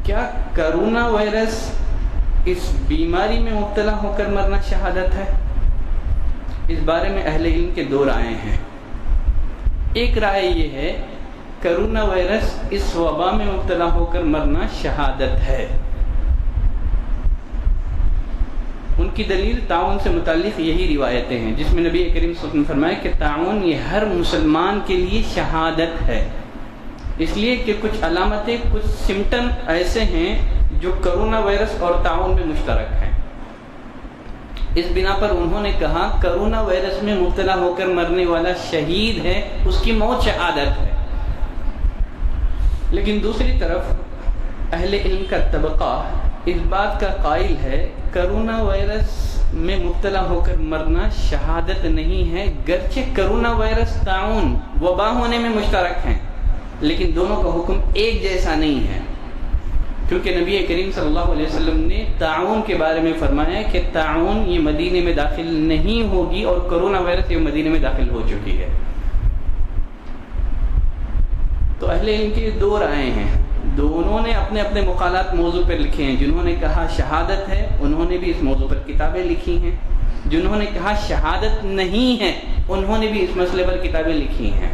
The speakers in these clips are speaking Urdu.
کیا کرونا وائرس اس بیماری میں مبتلا ہو کر مرنا شہادت ہے؟ اس بارے میں اہل علم کے دو رائے ہیں۔ ایک رائے یہ ہے کرونا وائرس اس وبا میں مبتلا ہو کر مرنا شہادت ہے۔ ان کی دلیل تعاون سے متعلق یہی روایتیں ہیں جس میں نبی کریم صلی اللہ علیہ وسلم نے فرمایا کہ تعاون یہ ہر مسلمان کے لیے شہادت ہے، اس لیے کہ کچھ علامتیں، کچھ سمٹم ایسے ہیں جو کرونا وائرس اور تعاون میں مشترک ہیں۔ اس بنا پر انہوں نے کہا کرونا وائرس میں مبتلا ہو کر مرنے والا شہید ہے، اس کی موت شہادت ہے۔ لیکن دوسری طرف اہل علم کا طبقہ اس بات کا قائل ہے کرونا وائرس میں مبتلا ہو کر مرنا شہادت نہیں ہے، گرچہ کرونا وائرس تعاون وبا ہونے میں مشترک ہیں، لیکن دونوں کا حکم ایک جیسا نہیں ہے، کیونکہ نبی کریم صلی اللہ علیہ وسلم نے تعاون کے بارے میں فرمایا کہ تعاون یہ مدینے میں داخل نہیں ہوگی اور کرونا وائرس یہ مدینے میں داخل ہو چکی ہے۔ تو اہل علم کی دو رائے ہیں، دونوں نے اپنے اپنے مقالات موضوع پر لکھے ہیں۔ جنہوں نے کہا شہادت ہے انہوں نے بھی اس موضوع پر کتابیں لکھی ہیں، جنہوں نے کہا شہادت نہیں ہے انہوں نے بھی اس مسئلے پر کتابیں لکھی ہیں۔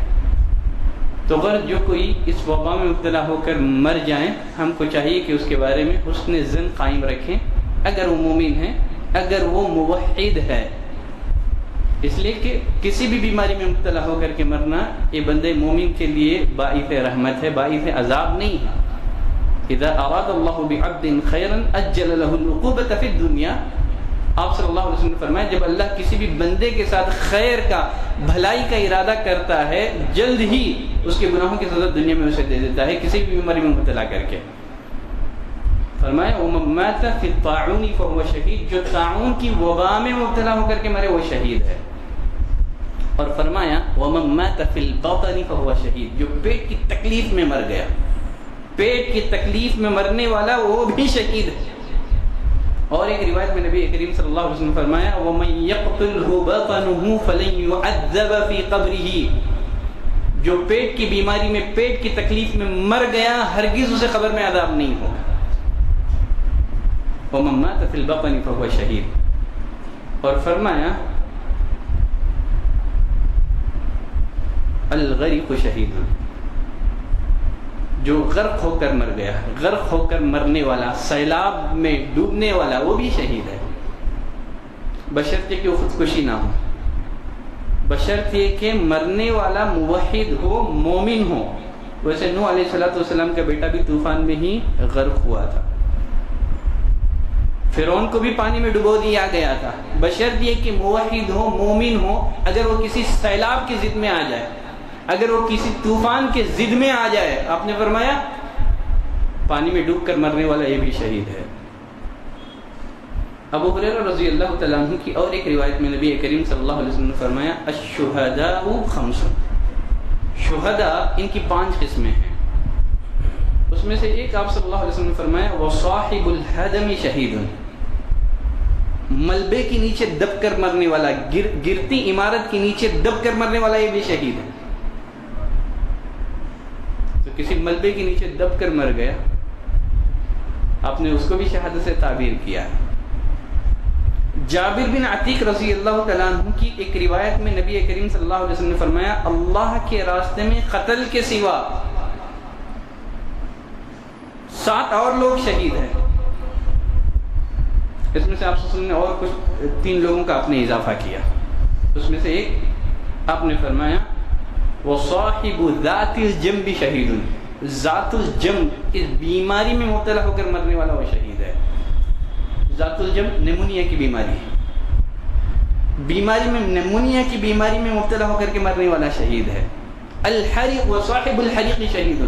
تو اگر جو کوئی اس وبا میں مبتلا ہو کر مر جائیں، ہم کو چاہیے کہ اس کے بارے میں حسن ظن قائم رکھیں، اگر وہ مومن ہے، اگر وہ موحد ہے، اس لیے کہ کسی بھی بیماری میں مبتلا ہو کر کے مرنا یہ بندے مومن کے لیے باعث رحمت ہے، باعث عذاب نہیں ہے۔ اذا اراد اللہ بعبد خیرا اجل له العقوبۃ فی الدنیا، آپ صلی اللہ علیہ وسلم نے فرمایا جب اللہ کسی بھی بندے کے ساتھ خیر کا، بھلائی کا ارادہ کرتا ہے، جلد ہی اس کے گناہوں کی سزا دنیا میں اسے دے دیتا ہے کسی بھی بیماری میں مبتلا کر کے۔ فرمایا ومن مات فی الطاعون فهو شہید، جو طاعون کی وبا میں مبتلا ہو کر کے مرے وہ شہید ہے۔ اور فرمایا ومن مات فی البطن فهو شہید، جو پیٹ کی تکلیف میں مر گیا، پیٹ کی تکلیف میں مرنے والا وہ بھی شہید ہے۔ اور ایک روایت میں نبی کریم صلی اللہ علیہ وسلم نے فرمایا وَمَن يَقْتُلْهُ بَطَنُهُ فَلَن يُعَذَّبَ فِي قَبْرِهِ، جو پیٹ کی بیماری میں، پیٹ کی تکلیف میں مر گیا ہرگز اسے قبر میں عذاب نہیں ہوگا۔ وَمَن مَاتَ فِي الْبَطْنِ فَهُوَ شَهِيدٌ۔ اور فرمایا الغریق شہید، جو غرق ہو کر مر گیا، غرق ہو کر مرنے والا، سیلاب میں ڈوبنے والا وہ بھی شہید ہے، بشرطے کہ وہ خودکشی نہ ہو، بشرط یہ کہ مرنے والا موحد ہو، مومن ہو۔ ویسے نوح علیہ السلام کا بیٹا بھی طوفان میں ہی غرق ہوا تھا، فرعون کو بھی پانی میں ڈبو دیا گیا تھا، بشرط یہ کہ موحد ہو، مومن ہو۔ اگر وہ کسی سیلاب کی ضد میں آ جائے، اگر وہ کسی طوفان کے ضد میں آ جائے، آپ نے فرمایا پانی میں ڈوب کر مرنے والا یہ بھی شہید ہے۔ ابو ہریرہ رضی اللہ تعالیٰ عنہ کی اور ایک روایت میں نبی کریم صلی اللہ علیہ وسلم نے فرمایا الشہداء خمس، شہداء ان کی 5 قسمیں ہیں، اس میں سے ایک آپ صلی اللہ علیہ وسلم نے فرمایا وصاحب الہدم شہید، ملبے کے نیچے دب کر مرنے والا، گرتی عمارت کے نیچے دب کر مرنے والا یہ بھی شہید ہے۔ تو کسی ملبے کے نیچے دب کر مر گیا، آپ نے اس کو بھی شہادت سے تعبیر کیا۔ جابر بن عتیق رضی اللہ تعالیٰ عنہ کی ایک روایت میں نبی کریم صلی اللہ علیہ وسلم نے فرمایا اللہ کے راستے میں قتل کے سوا 7 اور لوگ شہید ہیں۔ اس میں سے آپ صلی اللہ علیہ وسلم نے اور کچھ 3 لوگوں کا آپ نے اضافہ کیا، اس میں سے ایک آپ نے فرمایا وصاحب ذات الجنب شہید، ذات الجنب اس بیماری میں مبتلا ہو کر مرنے والا وہ شہید ہے۔ ذات الجنب نیمونیا کی بیماری، بیماری میں نیمونیا کی بیماری میں مبتلا ہو کر کے مرنے والا شہید ہے۔ الحریق وصاحب الحریق شہید،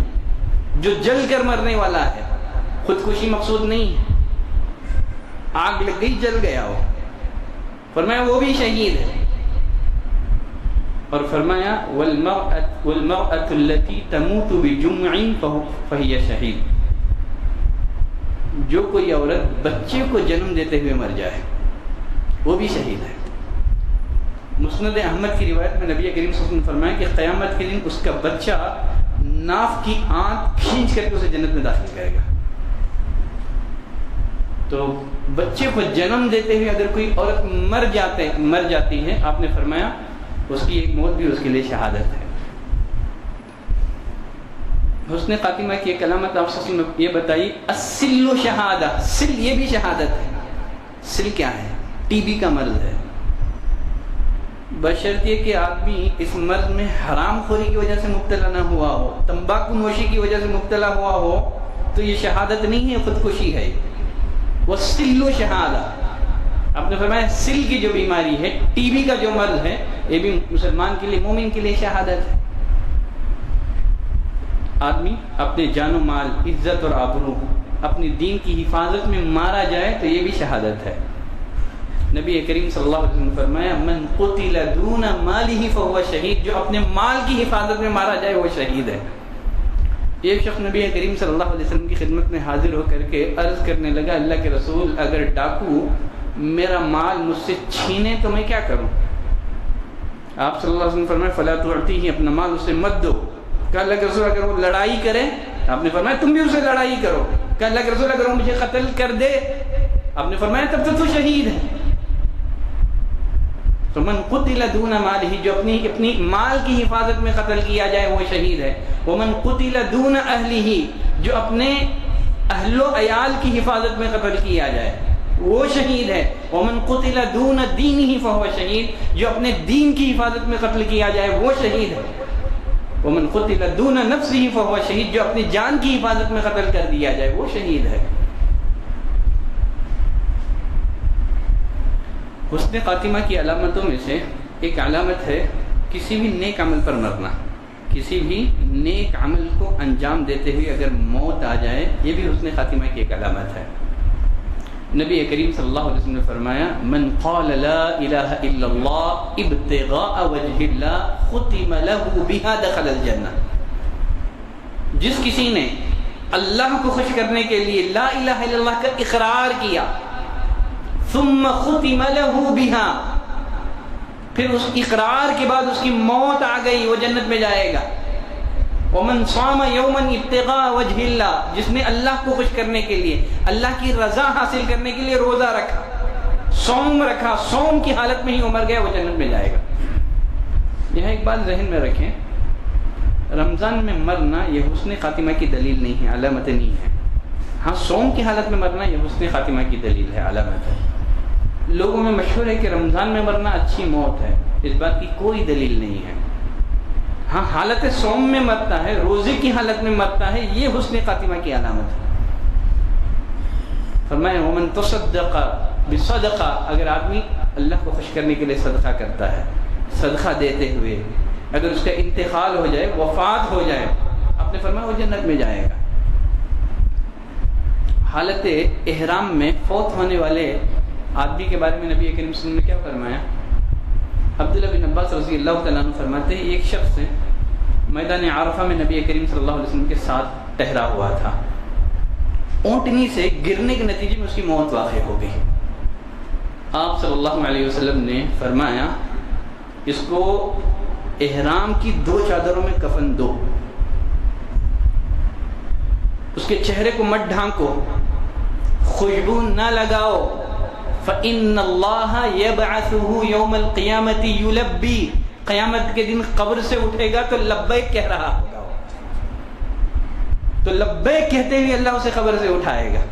جو جل کر مرنے والا ہے، خودکشی مقصود نہیں ہے، آگ لگ گئی جل گیا ہو، فرمایا وہ بھی شہید ہے۔ اور فرمایا والمرأة التي تموت بجمع فهي شہید، جو کوئی عورت بچے کو جنم دیتے ہوئے مر جائے وہ بھی شہید ہے۔ مسند احمد کی روایت میں نبی کریم صلی اللہ علیہ وسلم نے فرمایا کہ قیامت کے دن اس کا بچہ ناف کی آنت کھینچ کر کے اسے جنت میں داخل کرے گا۔ تو بچے کو جنم دیتے ہوئے اگر کوئی عورت مر جاتی ہے، آپ نے فرمایا اس کی ایک موت بھی اس کے لیے شہادت ہے۔ حسن خاتمہ کی ایک علامت آپ سے یہ بتائی، السل شہادہ، سل یہ بھی شہادت ہے۔ سل کیا ہے؟ ٹی بی کا مرض ہے، بشرط یہ کہ آدمی اس مرض میں حرام خوری کی وجہ سے مبتلا نہ ہوا ہو، تمباکو نوشی کی وجہ سے مبتلا ہوا ہو، تو یہ شہادت نہیں ہے، خودکشی ہے۔ وہ سل و شہادہ، آپ نے فرمایا سل کی جو بیماری ہے، ٹی بی کا جو مرض ہے، یہ بھی مسلمان کے لیے، مومن کے لیے شہادت ہے۔ آدمی اپنے جان و مال، عزت اور آبرو، اپنی دین کی حفاظت میں مارا جائے تو یہ بھی شہادت ہے۔ نبی کریم صلی اللہ علیہ وسلم نے فرمایا من قتل دون مالہ فہو شہید، جو اپنے مال کی حفاظت میں مارا جائے وہ شہید ہے۔ ایک شخص نبی کریم صلی اللہ علیہ وسلم کی خدمت میں حاضر ہو کر کے عرض کرنے لگا، اللہ کے رسول اگر ڈاکو میرا مال مجھ سے چھینے تو میں کیا کروں؟ آپ صلی اللہ علیہ وسلم نے فرمایا فلا تعطیہ، اپنا مال اسے مت دو۔ کہ اللہ کے رسول اگر وہ لڑائی کرے، آپ نے فرمایا تم بھی اسے لڑائی کرو۔ کہ اللہ کے رسول اگر وہ مجھے قتل کر دے، آپ نے فرمایا تب تو شہید ہے۔ تو من قتل دون مالہ، جو اپنی مال کی حفاظت میں قتل کیا جائے وہ شہید ہے۔ ومن قتل دون اہلہ، جو اپنے اہل و عیال کی حفاظت میں قتل کیا جائے وہ شہید ہے۔ ومن قتل دون دینہ فہو شہید، جو اپنے دین کی حفاظت میں قتل کیا جائے وہ شہید ہے۔ ومن قتل دون نفسہ فہو شہید، جو اپنی جان کی حفاظت میں قتل کر دیا جائے وہ شہید ہے۔ حسن خاتمہ کی علامتوں میں سے ایک علامت ہے کسی بھی نیک عمل پر مرنا، کسی بھی نیک عمل کو انجام دیتے ہوئے اگر موت آ جائے، یہ بھی حسن خاتمہ کی ایک علامت ہے۔ نبی کریم صلی اللہ علیہ وسلم نے فرمایا من قال لا الہ الا اللہ ابتغاء وجہ اللہ ختم له بها دخل الجنہ، جس کسی نے اللہ کو خوش کرنے کے لیے لا الہ الا اللہ کا اقرار کیا، ثم ختم له بها، پھر اس اقرار کے بعد اس کی موت آ گئی، وہ جنت میں جائے گا۔ ومن صام یوما ابتغاء وجہ اللہ، جس نے اللہ کو خوش کرنے کے لیے، اللہ کی رضا حاصل کرنے کے لیے روزہ رکھا، صوم رکھا، صوم کی حالت میں ہی وہ مر گیا، وہ جنت میں جائے گا۔ یہاں ایک بات ذہن میں رکھیں، رمضان میں مرنا یہ حسن خاتمہ کی دلیل نہیں ہے، علامت نہیں ہے۔ ہاں صوم کی حالت میں مرنا یہ حسن خاتمہ کی دلیل ہے، علامت ہے۔ لوگوں میں مشہور ہے کہ رمضان میں مرنا اچھی موت ہے، اس بات کی کوئی دلیل نہیں ہے۔ ہاں حالت صوم میں مرتا ہے، روزے کی حالت میں مرتا ہے، یہ حسن خاتمہ کی علامت ہے۔ فرمایا ومن تصدق بصدقہ، اگر آدمی اللہ کو خوش کرنے کے لیے صدقہ کرتا ہے، صدقہ دیتے ہوئے اگر اس کا انتقال ہو جائے، وفات ہو جائے، آپ نے فرمایا وہ جنت میں جائے گا۔ حالت احرام میں فوت ہونے والے آدمی کے بارے میں نبی کریم صلی اللہ علیہ وسلم نے کیا فرمایا؟ عبداللہ بن عباس رضی اللہ تعالیٰ عنہ فرماتے ہیں ایک شخص میدان عرفہ میں نبی کریم صلی اللہ علیہ وسلم کے ساتھ ٹہرا ہوا تھا، اونٹنی سے گرنے کے نتیجے میں اس کی موت واقع ہو گئی۔ آپ صلی اللہ علیہ وسلم نے فرمایا اس کو احرام کی 2 چادروں میں کفن دو، اس کے چہرے کو مت ڈھانکو، خوشبو نہ لگاؤ، فَإِنَّ اللَّهَ يَبْعَثُهُ يَوْمَ الْقِيَامَةِ يُلَبِّي، قیامت کے دن قبر سے اٹھے گا تو لبیک کہہ رہا ہوگا، تو لبیک کہتے ہوئے اللہ اسے قبر سے اٹھائے گا۔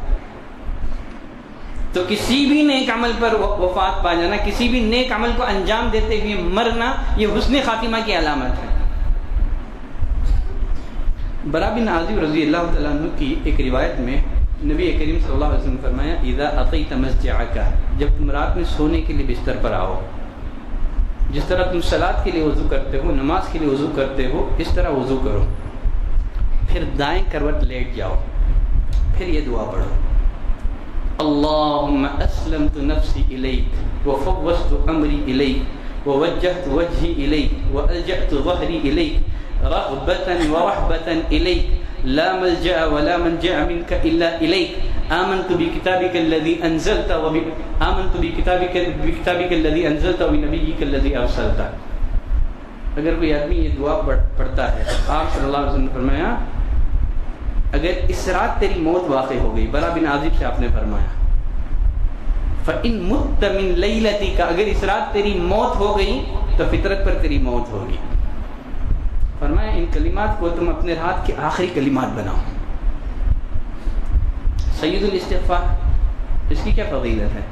تو کسی بھی نیک عمل پر وفات پا جانا، کسی بھی نیک عمل کو انجام دیتے ہوئے مرنا، یہ حسن خاتمہ کی علامت ہے۔ برا بن عازب رضی اللہ تعالیٰ عنہ کی ایک روایت میں نبی کریم صلی اللہ علیہ وسلم نے فرمایا اذا اتیت مسجعک، جب تم رات میں سونے کے لیے بستر پر آؤ، جس طرح تم صلاۃ کے لیے وضو کرتے ہو، نماز کے لیے وضو کرتے ہو، اس طرح وضو کرو، پھر دائیں کروٹ لیٹ جاؤ، پھر یہ دعا پڑھو اللہم اسلمت نفسی الیک وفوضت امری الیک ووجہت وجہی الیک والجأت ظہری الیک رغبتا ورہبتا الیک لا ملجأ ولا منجأ منك الا الیک آمنت بکتابک الذی انزلت آمنت بکتابک الذی انزلت وبنبیک الذی ارسلت۔ اگر کوئی آدمی یہ دعا پڑھتا ہے، آپ صلی اللہ علیہ وسلم نے فرمایا اگر اس رات تیری موت واقع ہو گئی، برا بن عازب سے آپ نے فرمایا فَإِن مُتَّ مِن لَيْلَتِكَ، اگر اس رات تیری موت ہو گئی تو فطرت پر تیری موت ہوگی. فرمایا ان کلمات کو تم اپنے رات کے آخری کلمات بناؤ. سید الاستغفار، اس کی کیا فضیلت ہے؟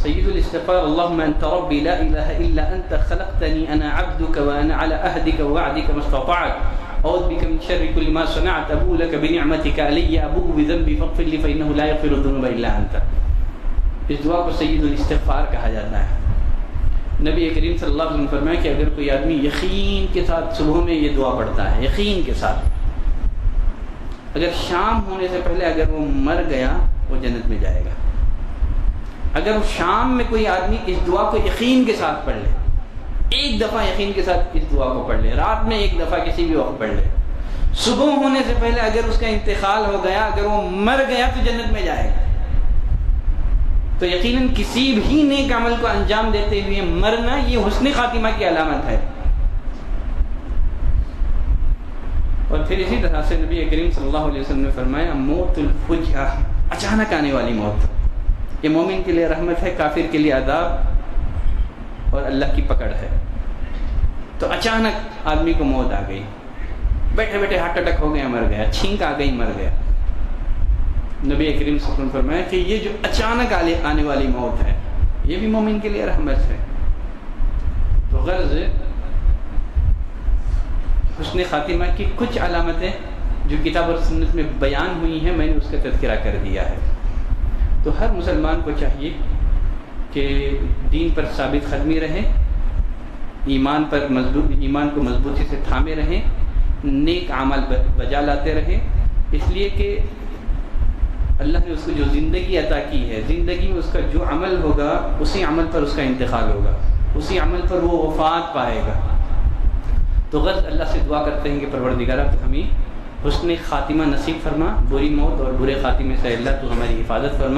سید الاستغفار اللهم انت ربی لا الہ الا انت خلقتنی انا عبدک وانا على عهدک ووعدک ما استطعت اعوذ بک من شر كل ما صنعت ابوء لك بنعمتک علی ابوء بذنبی فاغفر لي فانه لا يغفر الذنوب الا انت. اس دعا کو سید الاستغفار کہا جاتا ہے. نبی کریم صلی اللہ علیہ وسلم نے فرمایا کہ اگر کوئی آدمی یقین کے ساتھ صبح میں یہ دعا پڑھتا ہے، یقین کے ساتھ، اگر شام ہونے سے پہلے اگر وہ مر گیا وہ جنت میں جائے گا. اگر شام میں کوئی آدمی اس دعا کو یقین کے ساتھ پڑھ لے، ایک دفعہ یقین کے ساتھ اس دعا کو پڑھ لے، رات میں ایک دفعہ کسی بھی وقت پڑھ لے، صبح ہونے سے پہلے اگر اس کا انتقال ہو گیا، اگر وہ مر گیا تو جنت میں جائے گا. تو یقیناً کسی بھی نیک عمل کو انجام دیتے ہوئے مرنا یہ حسن خاتمہ کی علامت ہے. اور پھر اسی طرح سے نبی کریم صلی اللہ علیہ وسلم نے فرمایا موت الفجأہ، اچانک آنے والی موت، یہ مومن کے لیے رحمت ہے، کافر کے لیے عذاب اور اللہ کی پکڑ ہے. تو اچانک آدمی کو موت آ گئی، بیٹھے بیٹھے ہارٹ اٹیک ہو گیا، مر گیا، چھینک آ گئی، مر گیا. نبی کریم صلی اللہ علیہ وسلم نے فرمایا کہ یہ جو اچانک آنے والی موت ہے یہ بھی مومن کے لیے رحمت ہے. تو غرض حسن خاتمہ کی کچھ علامتیں جو کتاب اور سنت میں بیان ہوئی ہیں میں نے اس کا تذکرہ کر دیا ہے. تو ہر مسلمان کو چاہیے کہ دین پر ثابت قدمی رہے، ایمان کو مضبوطی سے تھامے رہیں، نیک اعمال بجا لاتے رہیں، اس لیے کہ اللہ نے اس کو جو زندگی عطا کی ہے، زندگی میں اس کا جو عمل ہوگا اسی عمل پر اس کا انتقال ہوگا، اسی عمل پر وہ وفات پائے گا. تو غرض اللہ سے دعا کرتے ہیں کہ پروردگارہ تو ہمیں حسن خاتمہ نصیب فرما، بری موت اور برے خاتمے سے اللہ تو ہماری حفاظت فرما.